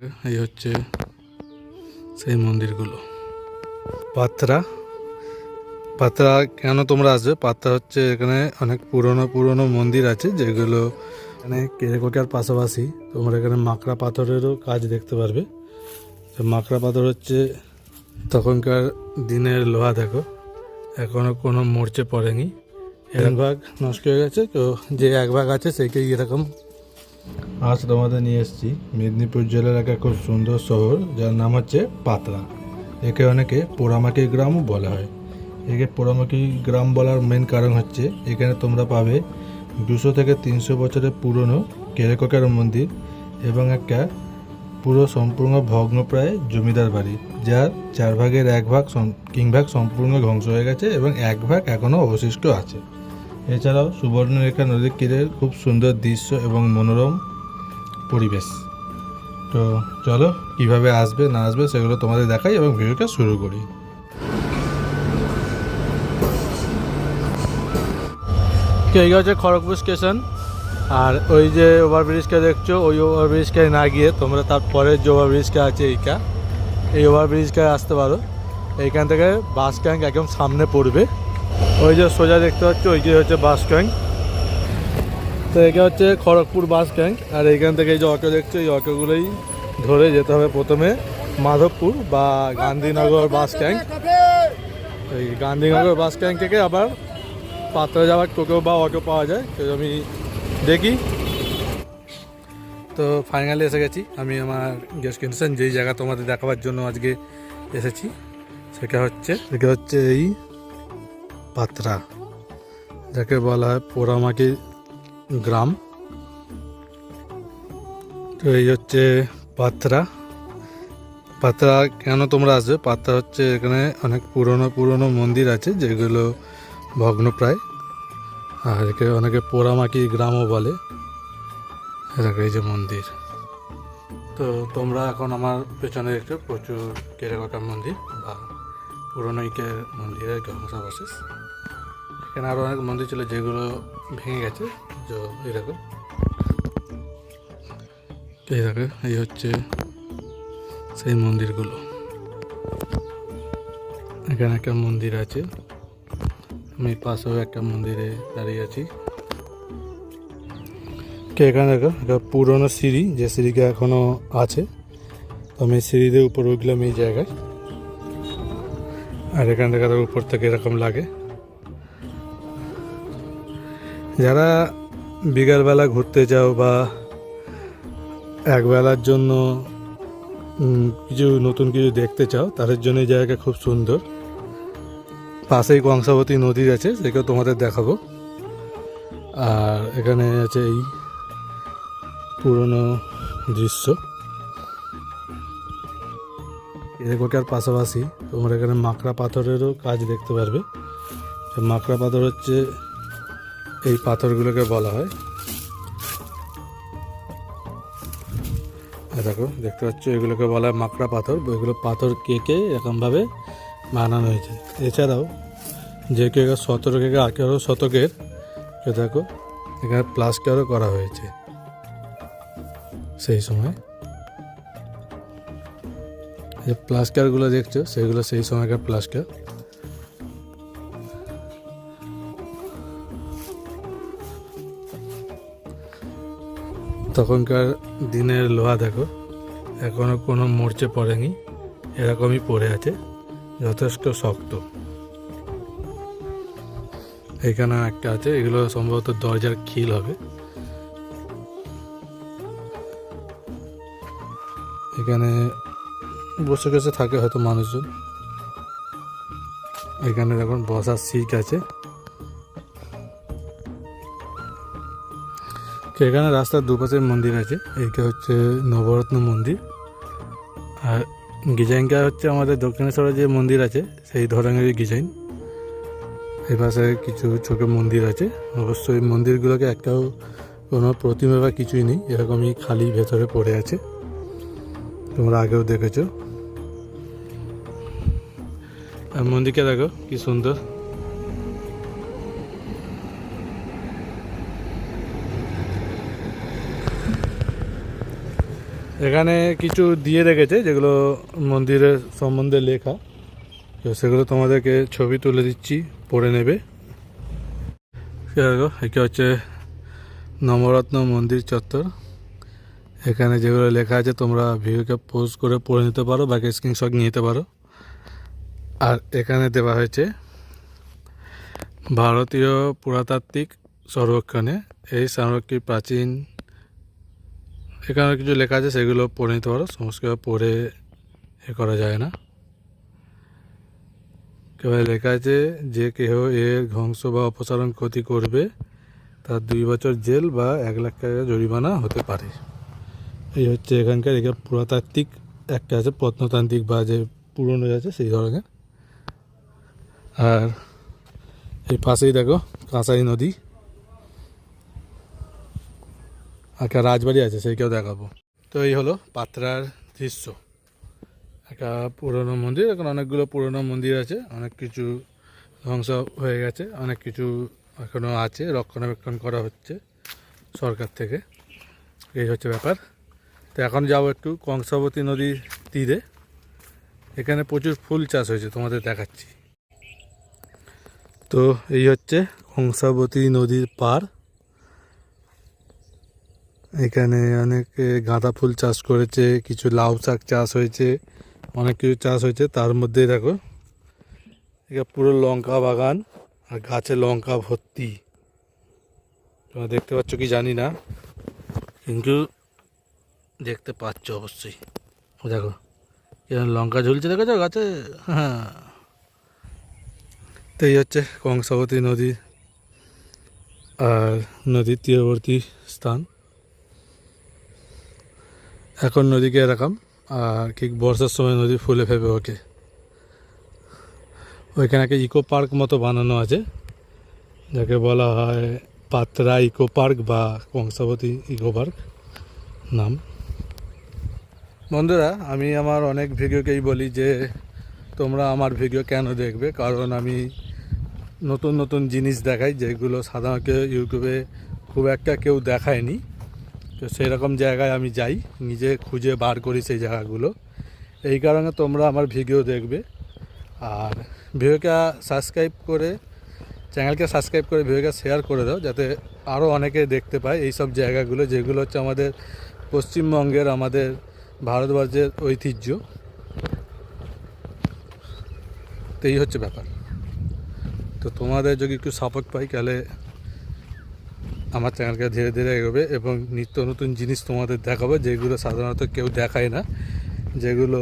এই হচ্ছে সেই মন্দিরগুলো। পাত্রা পাত্রা কেন তোমরা আসবে? পাত্রা হচ্ছে এখানে অনেক পুরনো পুরনো মন্দির আছে, যেগুলো এখানে কেরেকোটার পাশাপাশি তোমরা এখানে মাকড়া পাথরেরও কাজ দেখতে পারবে। তো মাকড়া পাথর হচ্ছে তখনকার দিনের লোহা। দেখো এখনও কোনো মরচে পড়েনি। এক ভাগ নষ্ট হয়ে গেছে, তো যে এক ভাগ আছে সেইটাই এরকম। আজ তোমাদের নিয়ে এসেছি মেদিনীপুর জেলার একটা খুব সুন্দর শহর, যার নাম হচ্ছে পাত্রা। একে অনেকে পোড়ামাটি গ্রামও বলা হয়। একে পোড়ামাটি গ্রাম বলার মেন কারণ হচ্ছে এখানে তোমরা পাবে 200 থেকে 300 বছরের পুরনো কেরেকোটার মন্দির এবং একটা পুরো সম্পূর্ণ ভগ্নপ্রায় জমিদার বাড়ি, যার 4 ভাগের 1 ভাগ কিংভাগ সম্পূর্ণ ধ্বংস হয়ে গেছে এবং 1 ভাগ এখনও অবশিষ্ট আছে। এছাড়াও সুবর্ণরেখা নদীর তীরের খুব সুন্দর দৃশ্য এবং মনোরম পরিবেশ। তো চলো কিভাবে আসবে না আসবে সেগুলো তোমাদের দেখাই এবং ভিডিওটা শুরু করি। এই হচ্ছে খড়গপুর স্টেশন, আর ওই যে ওভারব্রিজটা দেখছো, ওই ওভারব্রিজটায় না গিয়ে তোমরা তারপরের যে ওভারব্রিজটা আছে এই ওভারব্রিজটায় আসতে পারো। এইখান থেকে বাস স্ট্যান্ড একদম সামনে পড়বে। ওই যে সোজা দেখতে পাচ্ছ ওইটাই হচ্ছে বাস স্ট্যান্ড। তো এটা হচ্ছে খড়গপুর বাস স্ট্যান্ড, আর এইখান থেকে এই যে অটো দেখছো, এই অটোগুলোই ধরে যেতে হবে প্রথমে মাধবপুর বা গান্ধীনগর বাস স্ট্যান্ড। এই গান্ধীনগর বাস স্ট্যান্ড থেকে আবার পাত্রা যাওয়ার টোটো বা অটো পাওয়া যায়, তো আমি দেখি। তো ফাইনালি এসে গেছি আমি আমার ডেস্টিনেশন, যেই জায়গা তোমাদের দেখাবার জন্য আজকে এসেছি। সেটা হচ্ছে এই পাত্রা, যাকে বলা হয় পোড়ামাটি গ্রাম। তো এই হচ্ছে পাত্রা। পাত্রা কেন তোমরা আসবে? পাত্রা হচ্ছে এখানে অনেক পুরনো পুরনো মন্দির আছে, যেগুলো ভগ্নপ্রায়, আর একে অনেকে পোড়ামাটি গ্রামও বলে। এরকম এই যে মন্দির। তো তোমরা এখন আমার পেছনে দেখছো প্রচুর টেরাকোটা মন্দির বা পুরনো ইটের মন্দিরের ধ্বংসাবশেষ। এখানে আরও অনেক মন্দির ছিল যেগুলো ভেঙে গেছে। তো এরকম এই হচ্ছে সেই মন্দিরগুলো। এখানে একটা মন্দির আছে, আমি পাশেও একটা মন্দিরে দাঁড়িয়ে আছি। এখানে দেখো একটা পুরনো সিঁড়ি, যে সিঁড়িটা এখনো আছে। তো আমি সিঁড়িতে উপর উঠলাম এই জায়গায়, আর এখান থেকে উপর থেকে এরকম লাগে। যারা বিকালবেলা ঘুরতে যাও বা একবেলার জন্য কিছু নতুন কিছু দেখতে চাও, তাদের জন্য এই জায়গা খুব সুন্দর। পাশেই কংসাবতী নদী আছে, সেটাও তোমাদের দেখাবো। আর এখানে আছে এই পুরনো দৃশ্য। কেরেকোটার পাশাপাশি তোমরা এখানে মাকড়া পাথরেরও কাজ দেখতে পারবে। মাকড়া পাথর হচ্ছে এই পাথরগুলোকে বলা হয়। দেখো দেখতে পাচ্ছ, এগুলোকে বলা হয় মাকড়া পাথর। এগুলো পাথর কেটে এরকমভাবে বানানো হয়েছে। এছাড়াও যে কেউ 17 থেকে 18 শতকের, দেখো এখানে প্লাস্টারও করা হয়েছে সেই সময়। যে প্লাস্টারগুলো দেখছো সেগুলো সেই সময়কার প্লাস্টার। তখনকার দিনের লোহা। দেখো এখনও কোনো মরচে পড়েনি, এরকমই পড়ে আছে, যথেষ্ট শক্ত। এখানে একটা আছে, এগুলো সম্ভবত দরজার খিল হবে। এখানে বসে বসে থাকে হয়তো মানুষজন। এখানে দেখুন বসার সিট আছে। এখানে রাস্তার দুপাশে মন্দির আছে। এইটা হচ্ছে নবরত্ন মন্দির, আর ডিজাইনটা হচ্ছে আমাদের দক্ষিণেশ্বরে যে মন্দির আছে সেই ধরনেরই ডিজাইন। এই পাশে কিছু ছোট মন্দির আছে। অবশ্যই মন্দিরগুলোকে একটাও কোনো প্রতিমা বা কিছুই নেই, এরকমই খালি ভেতরে পড়ে আছে। তোমরা আগেও দেখেছো। আর মন্দিরটা দেখো কি সুন্দর। এখানে কিছু দিয়ে রেখেছে যেগুলো মন্দিরের সম্বন্ধে লেখা, তো সেগুলো তোমাদেরকে ছবি তুলে দিচ্ছি, পড়ে নেবে। দেখো একে হচ্ছে নবরত্ন মন্দির চত্বর। এখানে যেগুলো লেখা আছে তোমরা ভিডিওকে পোজ করে পড়ে নিতে পারো বা স্ক্রিনশট নিয়ে নিতে পারো। আর এখানে দেওয়া হয়েছে ভারতীয় পুরাতাত্ত্বিক সর্বেক্ষণে এই স্মারকটি প্রাচীন, এখানে কিছু লেখা আছে সেগুলো পড়ে নিতে পারো, সমস্ত পড়ে এ করা যায় না। কেবল লেখা আছে যে কেহ এর ধ্বংস বা অপসারণ ক্ষতি করবে তার 2 বছর জেল বা 1 লাখ টাকা জরিমানা হতে পারে। এই হচ্ছে এখানকার পুরাতাত্ত্বিক একটা আছে, প্রত্নতান্ত্রিক বা যে পুরনো আছে সেই ধরনের। আর এই পাশেই দেখো কাঁসাই নদী, একটা রাজবাড়ি আছে সেইকেও দেখাবো। তো এই হলো পাত্রার দৃশ্য, একটা পুরনো মন্দির। এখন অনেকগুলো পুরনো মন্দির আছে, অনেক কিছু ধ্বংস হয়ে গেছে, অনেক কিছু এখনও আছে, রক্ষণাবেক্ষণ করা হচ্ছে সরকার থেকে। এই হচ্ছে ব্যাপার। তো এখন যাবো একটু কংসাবতী নদীর তীরে, এখানে প্রচুর ফুল চাষ হয়েছে, তোমাদের দেখাচ্ছি। তো এই হচ্ছে কংসাবতী নদীর পার, এখানে অনেক গাঁদা ফুল চাষ করেছে, কিছু লাউ শাক চাষ হয়েছে, অনেক কিছু চাষ হয়েছে। তার মধ্যে দেখো এটা পুরো লঙ্কা বাগান, আর গাছে লঙ্কা ভর্তি। তোমরা দেখতে পাচ্ছ কি জানি না, কিন্তু দেখতে পাচ্ছ অবশ্যই। দেখো এখানে লঙ্কা ঝুলছে, দেখেছো গাছে? হ্যাঁ। তো এই হচ্ছে কংসাবতী নদী আর নদীর তীরবর্তী স্থান। এখন নদীকে এরকম, আর ঠিক বর্ষার সময় নদী ফুলে ফেপে ওঠে। ওইখানে একটা ইকো পার্ক মতো বানানো আছে, যাকে বলা হয় পাত্রা ইকো পার্ক বা কংসাবতী ইকো পার্ক নাম। বন্ধুরা, আমি আমার অনেক ভিডিওকেই বলি যে তোমরা আমার ভিডিও কেন দেখবে, কারণ আমি নতুন নতুন জিনিস দেখাই যেগুলো সাধারণত ইউটিউবে খুব একটা কেউ দেখায়নি। তো সেই রকম জায়গায় আমি যাই, নিজে খুঁজে বার করি সেই জায়গাগুলো। এই কারণে তোমরা আমার ভিডিও দেখবে। আর ভিডিওকে সাবস্ক্রাইব করে, চ্যানেলকে সাবস্ক্রাইব করে ভিডিওকে শেয়ার করে দাও, যাতে আরও অনেকে দেখতে পায় এই সব জায়গাগুলো, যেগুলো হচ্ছে আমাদের পশ্চিমবঙ্গের, আমাদের ভারতবর্ষের ঐতিহ্য। তো এই হচ্ছে ব্যাপার। তো তোমাদের যদি একটু সাপোর্ট পাই তাহলে আমার চ্যানেলকে ধীরে ধীরে এগোবে এবং নিত্য নতুন জিনিস তোমাদের দেখাবো, যেগুলো সাধারণত কেউ দেখায় না, যেগুলো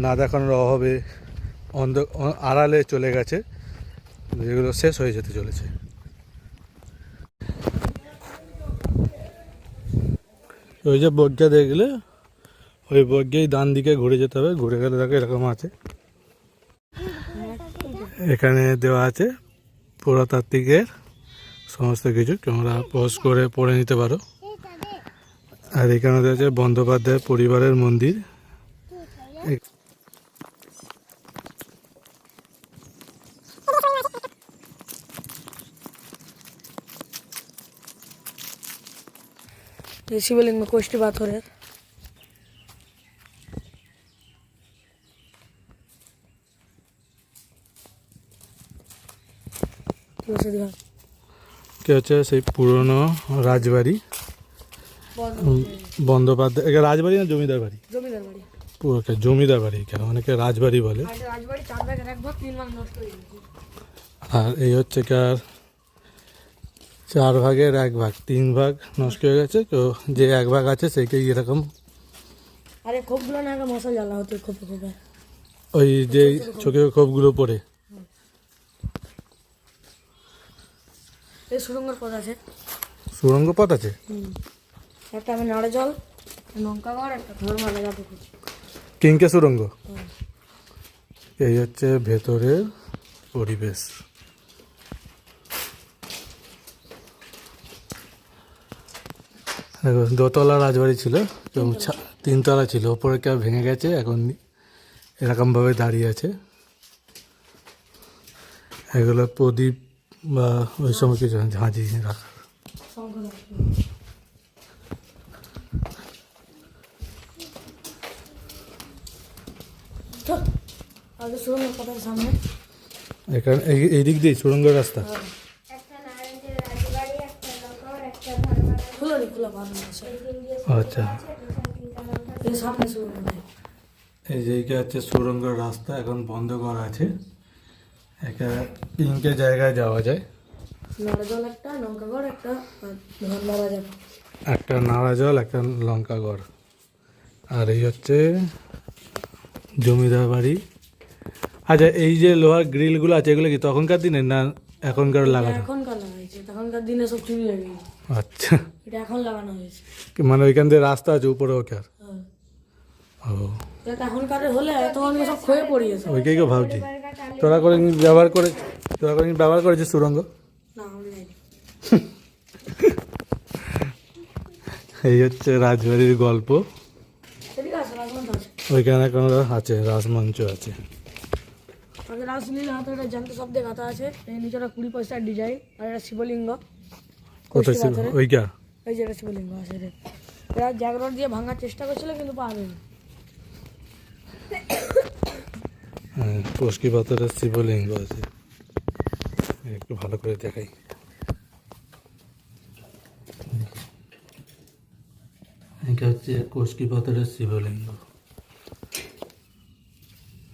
না দেখানোর অভাবে আড়ালে চলে গেছে, যেগুলো শেষ হয়ে যেতে চলেছে। ওই যে বজ্ঞা দেখলে, ওই বজ্ঞেই ডান দিকে ঘুরে যেতে হবে, ঘুরে গেলে দেখো এরকম আছে। এখানে দেওয়া আছে পুরাতাত্ত্বিকের সমস্ত কিছু, তোমরা পজ করে পড়ে নিতে পারো। আর এখানে দেওয়া আছে বন্দ্যোপাধ্যায় পরিবারের মন্দির। शिवलिंग में कोष्ठी बात हो रहा है। কে হচ্ছে সেই পুরনো রাজবাড়ি, বন্দ্যোপাধ্যায়। এটা রাজবাড়ি না জমিদার বাড়ি? জমিদার বাড়ি। পুরো জমিদার বাড়ি, কেন অনেকে রাজবাড়ি বলে। রাজবাড়ি 4 ভাগের 1 ভাগ 3 ভাগ নষ্ট হয়ে গেছে। আর এই হচ্ছে কার 4 ভাগের 1 ভাগ, 3 ভাগ নষ্ট হয়ে গেছে। তো যে 1 ভাগ আছে সেইটাই এরকম। আরে খোপগুলো না আগে মশা জ্বালা হতো খোপে খোপে, ওই যে চোখের খোপগুলো পড়ে। এই সুরঙ্গের পথ আছে। সুরঙ্গ পথ আছে? একটা আমি নাড়ে জল, লঙ্কা গড়, একটা ধর্মালে যাবো। কিংকে সুরঙ্গ। এই হচ্ছে ভেতরের পরিবেশ। দেখো দোতলা রাজবাড়ি ছিল, 3 তলা ছিল, ওপরে কেউ ভেঙে গেছে, এখন এরকমভাবে দাঁড়িয়ে আছে। এগুলো প্রদীপ বা ওই সময় কিছু ঝাঁঝি রাখা। চল আগে সুরঙ্গের কথার সামনে। এখানে এই দিক দিয়ে সুড়ঙ্গের রাস্তা। খুলো রে, খুলো ভালো আছে। আচ্ছা, এই সামনে সুরঙ্গ। এই জায়গা হচ্ছে সুড়ঙ্গের রাস্তা, এখন বন্ধ করা আছে। একটা তিনটে জায়গায় যাওয়া যায়, নড়জল একটা, নৌকাগড় একটা, আর ধর্মরাজা। একটা নারাজল, একটা লঙ্কাগড়। আর এই হচ্ছে জমিদার বাড়ি। আচ্ছা, এই যে লোহার গ্রিলগুলো আছে এগুলো কি তখনকার দিনের না এখনকার লাগানো? এখনকার লাগাইছে, তখনকার দিনে সব চুরি হয়ে গেছে। আচ্ছা, এটা এখন লাগানো হয়েছে। কি মানে ওইখান দিয়ে রাস্তা আছে উপরে ওখার? হ্যাঁ। ও, এটা এখনকার হলে তখন সব ক্ষয়ে পড়িয়েছে। ওইটাই তো ভাবছি। তোরা করে ব্যবহার করেছিস সুড়ঙ্গ? না আমি যাইনি। এই হচ্ছে রাজবাড়ির গল্প। এদিকে আছে, রাজমন্দ আছে। ওইখানে কোনো আছে, রাজমঞ্চ আছে। আগে রাজলীলা হাতে একটা জানতে শব্দে গাঁথা আছে। এই নিচেটা 20 পয়সার ডিজাইন, আর একটা শিবলিঙ্গ। কোথায় ছিল ওইটা? এই যে একটা শিবলিঙ্গ আছে রে। এরা জাগরণ দিয়ে ভাঙার চেষ্টা করছিল কিন্তু পারেনি। হ্যাঁ, কষ্টি পাথরের শিবলিঙ্গ আছে। একটু ভালো করে দেখাই। এটা হচ্ছে কষ্টি পাথরের শিবলিঙ্গ।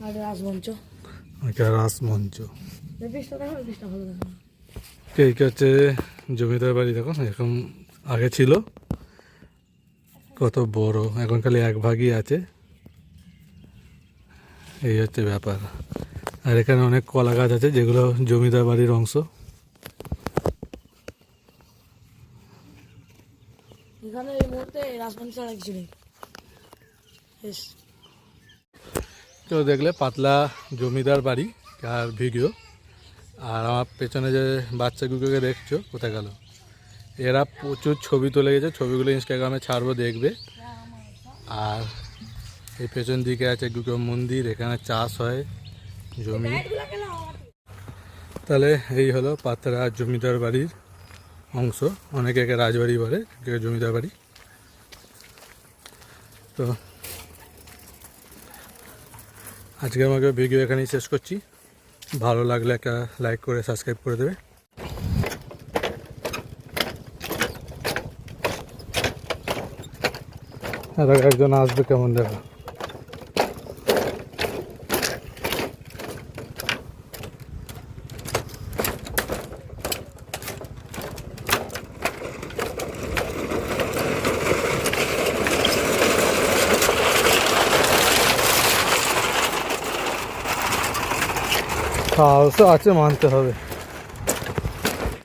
আর রাজমঞ্চ। এটা রাজমঞ্চ। এই পিসটা দেখো, এই পিসটা ভালো দেখো। এইটা হচ্ছে জমিদার বাড়ি। দেখো এখন, আগে ছিল কত বড়, এখন খালি এক ভাগই আছে। এই হচ্ছে ব্যাপার। আর এখানে অনেক কলা গাছ আছে যেগুলো জমিদার বাড়ির অংশ। এখানে এই মুহূর্তে রাজমঞ্চ ছাড়া কিছু নেই। বেশ। তো দেখলে পাতলা জমিদার বাড়ি আর ভিডিও। আর আমার পেছনে যে বাচ্চাগুলোকে দেখছো কোথায় গেল? এরা প্রচুর ছবি তুলে গেছে, ছবিগুলো ইনস্টাগ্রামে ছাড়বো, দেখবে। আর এই পেছন দিকে আছে গুগো মন্দির, এখানে চাষ হয় জমি। তাহলে এই হলো পাতলা জমিদার বাড়ির অংশ। অনেকে একে রাজবাড়ি বলে, কেউ জমিদার বাড়ি। তো আজকে আমাকে ভিডিও এখানেই শেষ করছি। ভালো লাগলে একটা লাইক করে সাবস্ক্রাইব করে দেবে। আর একজন আসবে, কেমন দেখো। সাহস আছে, মানতে হবে।